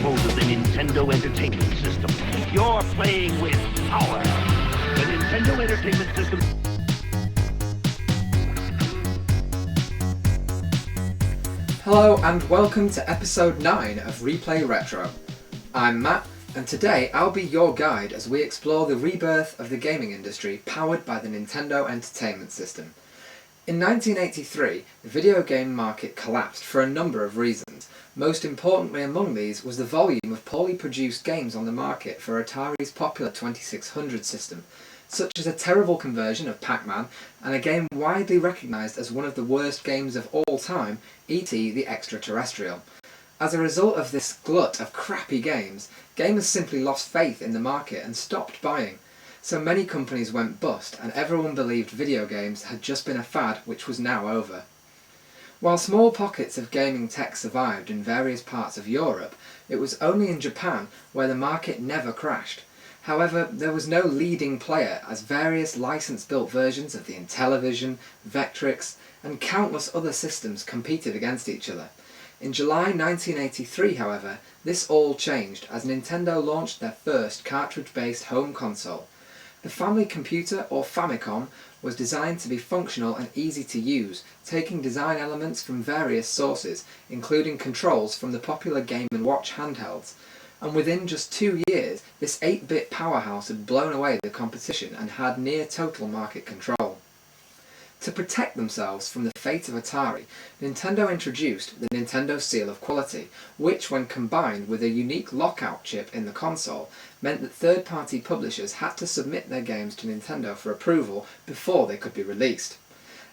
controls of the Nintendo Entertainment System. You're playing with power. The Nintendo Entertainment System. Hello and welcome to episode 9 of Replay Retro. I'm Matt, and today I'll be your guide as we explore the rebirth of the gaming industry powered by the Nintendo Entertainment System. In 1983, the video game market collapsed for a number of reasons. Most importantly among these was the volume of poorly produced games on the market for Atari's popular 2600 system, such as a terrible conversion of Pac-Man and a game widely recognised as one of the worst games of all time, E.T. the Extraterrestrial. As a result of this glut of crappy games, gamers simply lost faith in the market and stopped buying. So many companies went bust and everyone believed video games had just been a fad which was now over. While small pockets of gaming tech survived in various parts of Europe, it was only in Japan where the market never crashed. However, there was no leading player as various license-built versions of the Intellivision, Vectrix, and countless other systems competed against each other. In July 1983, however, this all changed as Nintendo launched their first cartridge-based home console. The Family Computer, or Famicom, was designed to be functional and easy to use, taking design elements from various sources, including controls from the popular Game & Watch handhelds. And within just 2 years, this 8-bit powerhouse had blown away the competition and had near total market control. To protect themselves from the fate of Atari, Nintendo introduced the Nintendo Seal of Quality, which, when combined with a unique lockout chip in the console, meant that third-party publishers had to submit their games to Nintendo for approval before they could be released.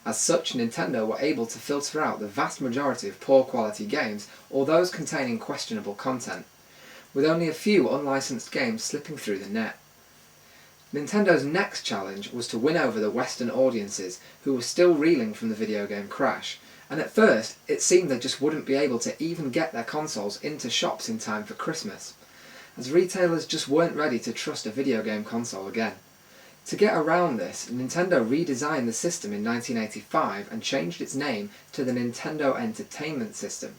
As such, Nintendo were able to filter out the vast majority of poor-quality games or those containing questionable content, with only a few unlicensed games slipping through the net. Nintendo's next challenge was to win over the Western audiences who were still reeling from the video game crash, and at first it seemed they just wouldn't be able to even get their consoles into shops in time for Christmas, as retailers just weren't ready to trust a video game console again. To get around this, Nintendo redesigned the system in 1985 and changed its name to the Nintendo Entertainment System.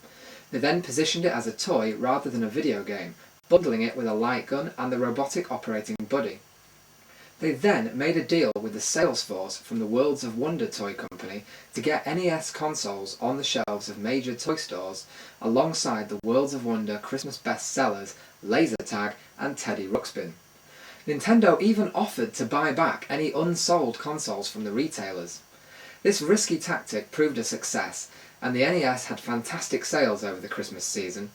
They then positioned it as a toy rather than a video game, bundling it with a light gun and the robotic operating buddy. They then made a deal with the sales force from the Worlds of Wonder toy company to get NES consoles on the shelves of major toy stores alongside the Worlds of Wonder Christmas bestsellers Laser Tag and Teddy Ruxpin. Nintendo even offered to buy back any unsold consoles from the retailers. This risky tactic proved a success, and the NES had fantastic sales over the Christmas season.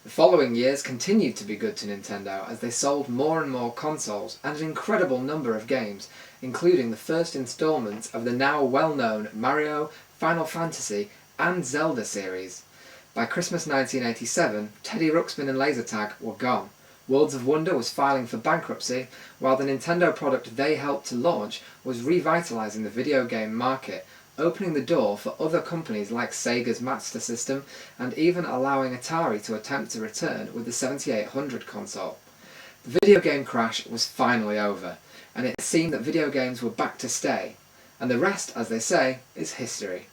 The following years continued to be good to Nintendo as they sold more and more consoles and an incredible number of games, including the first installments of the now well-known Mario, Final Fantasy and Zelda series. By Christmas 1987, Teddy Ruxpin and Laser Tag were gone. Worlds of Wonder was filing for bankruptcy, while the Nintendo product they helped to launch was revitalizing the video game market, opening the door for other companies like Sega's Master System and even allowing Atari to attempt to return with the 7800 console. The video game crash was finally over, and it seemed that video games were back to stay, and the rest, as they say, is history.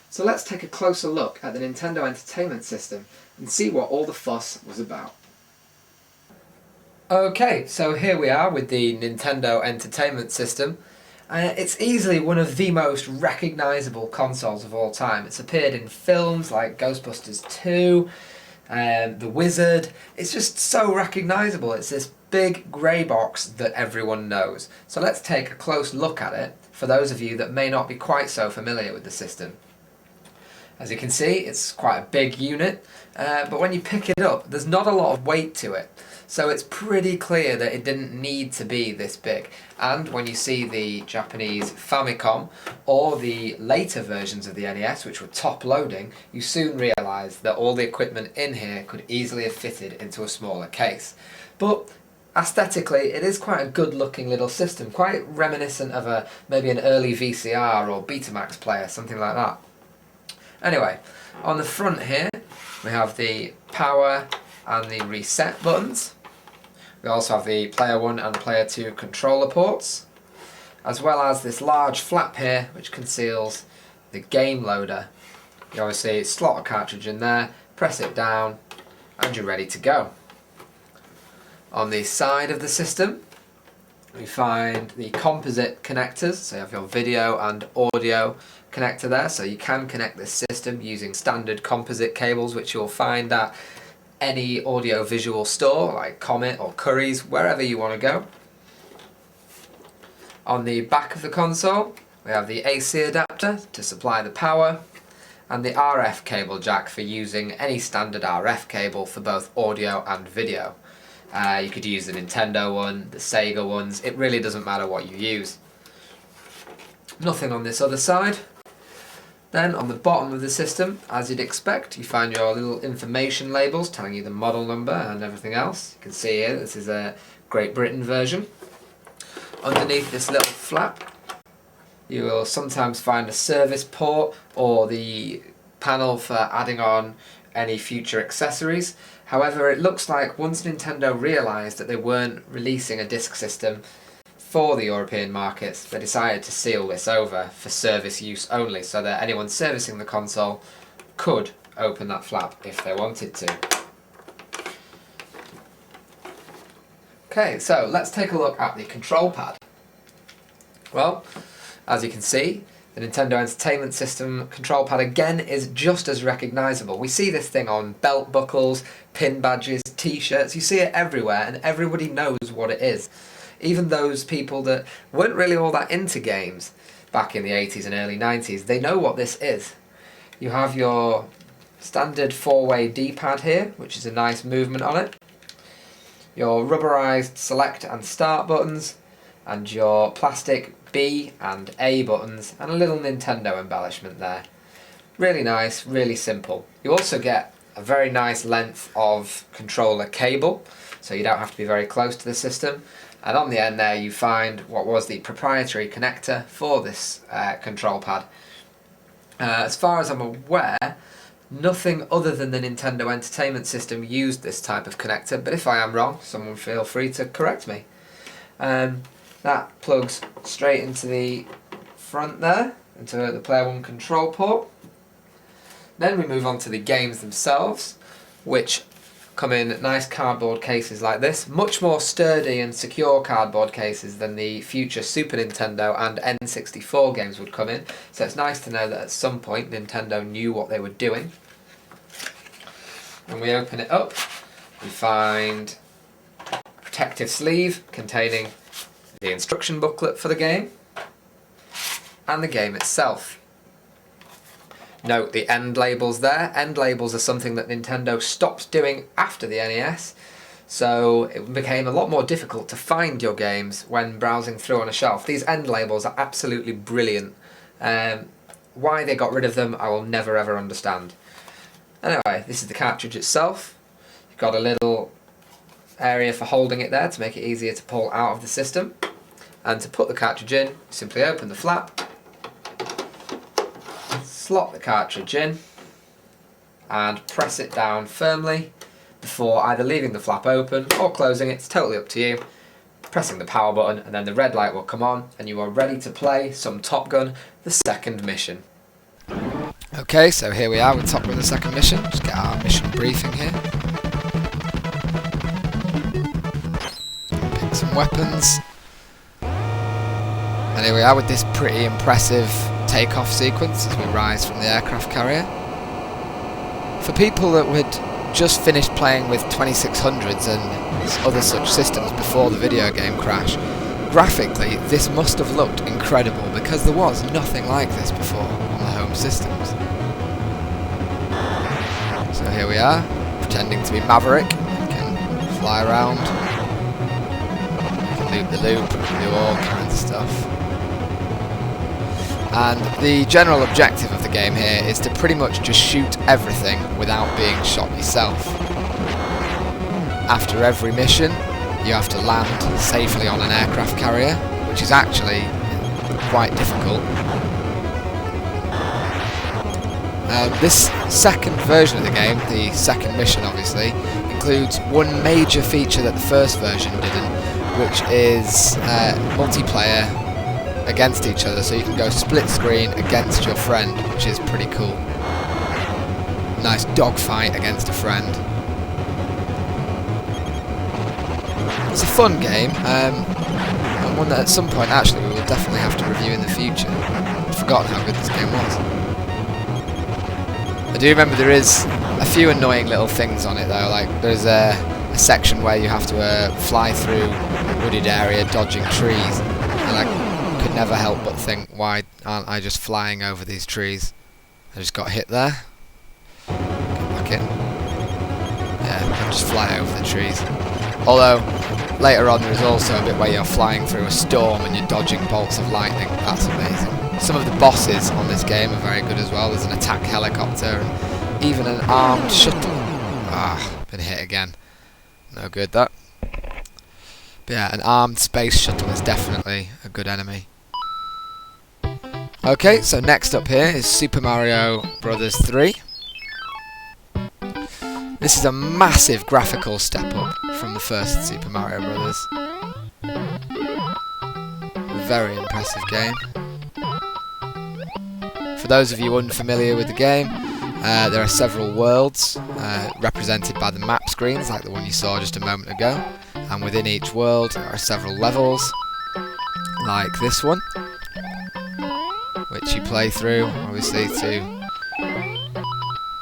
So let's take a closer look at the Nintendo Entertainment System and see what all the fuss was about. Okay, so here we are with the Nintendo Entertainment System. It's easily one of the most recognisable consoles of all time. It's appeared in films like Ghostbusters 2, The Wizard. It's just so recognisable. It's this big grey box that everyone knows. So let's take a close look at it for those of you that may not be quite so familiar with the system. As you can see, it's quite a big unit, but when you pick it up, there's not a lot of weight to it. So it's pretty clear that it didn't need to be this big. And when you see the Japanese Famicom, or the later versions of the NES, which were top-loading, you soon realise that all the equipment in here could easily have fitted into a smaller case. But aesthetically, it is quite a good-looking little system, quite reminiscent of maybe an early VCR or Betamax player, something like that. Anyway, on the front here, we have the power and the reset buttons. We also have the Player 1 and Player 2 controller ports, as well as this large flap here which conceals the game loader. You obviously slot a cartridge in there, press it down, and you're ready to go. On the side of the system, we find the composite connectors, so you have your video and audio connector there, so you can connect this system using standard composite cables, which you'll find at any audio-visual store like Comet or Curry's, wherever you want to go. On the back of the console, we have the AC adapter to supply the power, and the RF cable jack for using any standard RF cable for both audio and video. You could use the Nintendo one, the Sega ones, it really doesn't matter what you use. Nothing on this other side. Then on the bottom of the system, as you'd expect, you find your little information labels telling you the model number and everything else. You can see here, this is a Great Britain version. Underneath this little flap, you will sometimes find a service port or the panel for adding on any future accessories. However, it looks like once Nintendo realised that they weren't releasing a disc system for the European markets, they decided to seal this over for service use only, so that anyone servicing the console could open that flap if they wanted to. Okay, so let's take a look at the control pad. Well, as you can see, the Nintendo Entertainment System control pad again is just as recognisable. We see this thing on belt buckles, pin badges, t-shirts, you see it everywhere and everybody knows what it is. Even those people that weren't really all that into games back in the 80s and early 90s, they know what this is. You have your standard 4-way D-pad here, which is a nice movement on it. Your rubberized select and start buttons, and your plastic B and A buttons, and a little Nintendo embellishment there. Really nice, really simple. You also get a very nice length of controller cable, so you don't have to be very close to the system. And on the end there you find what was the proprietary connector for this control pad. As far as I'm aware, nothing other than the Nintendo Entertainment System used this type of connector, but if I am wrong, someone feel free to correct me. That plugs straight into the front there, into the Player 1 control port. Then we move on to the games themselves, which come in nice cardboard cases like this, much more sturdy and secure cardboard cases than the future Super Nintendo and N64 games would come in, so it's nice to know that at some point Nintendo knew what they were doing. When we open it up, we find a protective sleeve containing the instruction booklet for the game and the game itself. Note the end labels there. End labels are something that Nintendo stopped doing after the NES, so it became a lot more difficult to find your games when browsing through on a shelf. These end labels are absolutely brilliant. Why they got rid of them, I will never ever understand. Anyway, this is the cartridge itself. You've got a little area for holding it there to make it easier to pull out of the system. And to put the cartridge in, simply open the flap, slot the cartridge in and press it down firmly before either leaving the flap open or closing it. It's totally up to you. Pressing the power button and then the red light will come on and you are ready to play some Top Gun, the second mission. Okay, so here we are with Top Gun, the second mission. Just get our mission briefing here. Pick some weapons. And here we are with this pretty impressive takeoff sequence as we rise from the aircraft carrier. For people that would just finished playing with 2600s and other such systems before the video game crash, graphically this must have looked incredible because there was nothing like this before on the home systems. So here we are, pretending to be Maverick. We can fly around, we can loop the loop, we can do all kinds of stuff. And the general objective of the game here is to pretty much just shoot everything without being shot yourself. After every mission, you have to land safely on an aircraft carrier, which is actually quite difficult. This second version of the game, the second mission obviously, includes one major feature that the first version didn't, which is multiplayer against each other, so you can go split screen against your friend, which is pretty cool. Nice dogfight against a friend. It's a fun game, and one that at some point actually we will definitely have to review in the future. I've forgotten how good this game was. I do remember there is a few annoying little things on it though, like there's a section where you have to fly through a wooded area dodging trees, and I could never help but think, why aren't I just flying over these trees? I just got hit there. Get back in. Yeah, I just fly over the trees. Although, later on there is also a bit where you're flying through a storm and you're dodging bolts of lightning. That's amazing. Some of the bosses on this game are very good as well. There's an attack helicopter and even an armed shuttle. Ah, been hit again. No good that. But yeah, an armed space shuttle is definitely a good enemy. Okay, so next up here is Super Mario Bros. 3. This is a massive graphical step up from the first Super Mario Bros. Very impressive game. For those of you unfamiliar with the game, there are several worlds represented by the map screens, like the one you saw just a moment ago, and within each world there are several levels, like this one, which you play through, obviously, to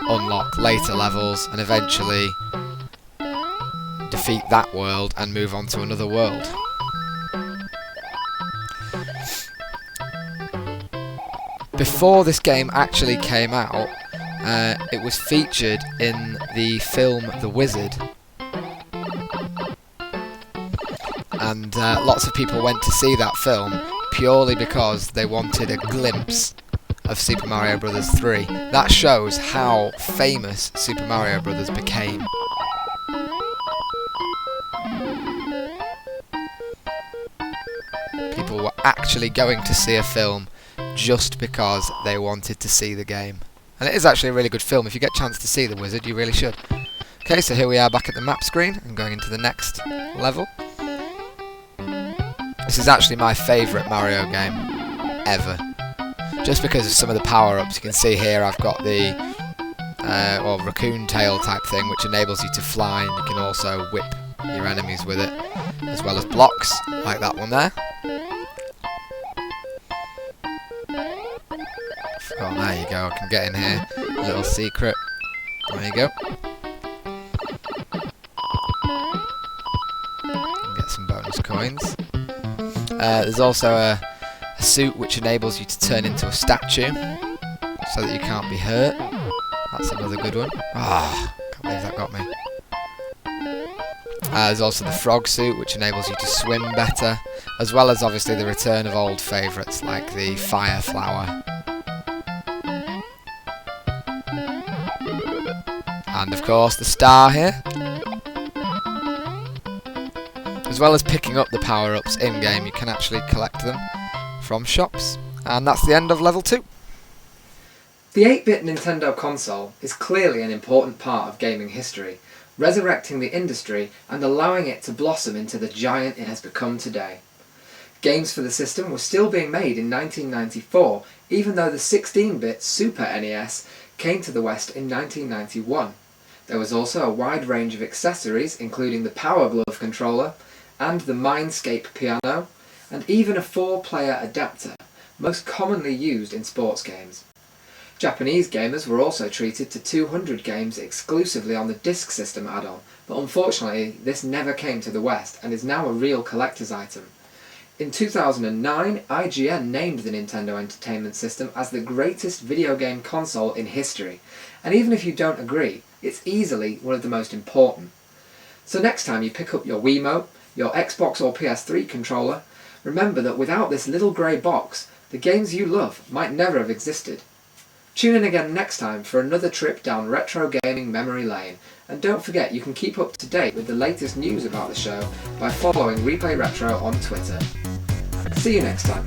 unlock later levels and eventually defeat that world and move on to another world. Before this game actually came out, it was featured in the film The Wizard, and lots of people went to see that film purely because they wanted a glimpse of Super Mario Bros. 3. That shows how famous Super Mario Bros. Became. People were actually going to see a film just because they wanted to see the game. And it is actually a really good film. If you get a chance to see The Wizard, you really should. Okay, so here we are back at the map screen and going into the next level. This is actually my favourite Mario game ever. Just because of some of the power-ups. You can see here I've got the raccoon tail type thing, which enables you to fly, and you can also whip your enemies with it, as well as blocks, like that one there. Oh, there you go, I can get in here. A little secret. There you go. Get some bonus coins. There's also a suit which enables you to turn into a statue, so that you can't be hurt. That's another good one. Ah, can't believe that got me. There's also the frog suit, which enables you to swim better, as well as obviously the return of old favourites like the fire flower. And of course the star here. As well as picking up the power-ups in-game, you can actually collect them from shops. And that's the end of level 2. The 8-bit Nintendo console is clearly an important part of gaming history, resurrecting the industry and allowing it to blossom into the giant it has become today. Games for the system were still being made in 1994, even though the 16-bit Super NES came to the West in 1991. There was also a wide range of accessories, including the Power Glove controller, and the Mindscape piano, and even a 4-player adapter, most commonly used in sports games. Japanese gamers were also treated to 200 games exclusively on the Disk System add-on, but unfortunately this never came to the West and is now a real collector's item. In 2009, IGN named the Nintendo Entertainment System as the greatest video game console in history, and even if you don't agree, it's easily one of the most important. So next time you pick up your Wiimote, your Xbox or PS3 controller, remember that without this little grey box, the games you love might never have existed. Tune in again next time for another trip down retro gaming memory lane, and don't forget you can keep up to date with the latest news about the show by following Replay Retro on Twitter. See you next time.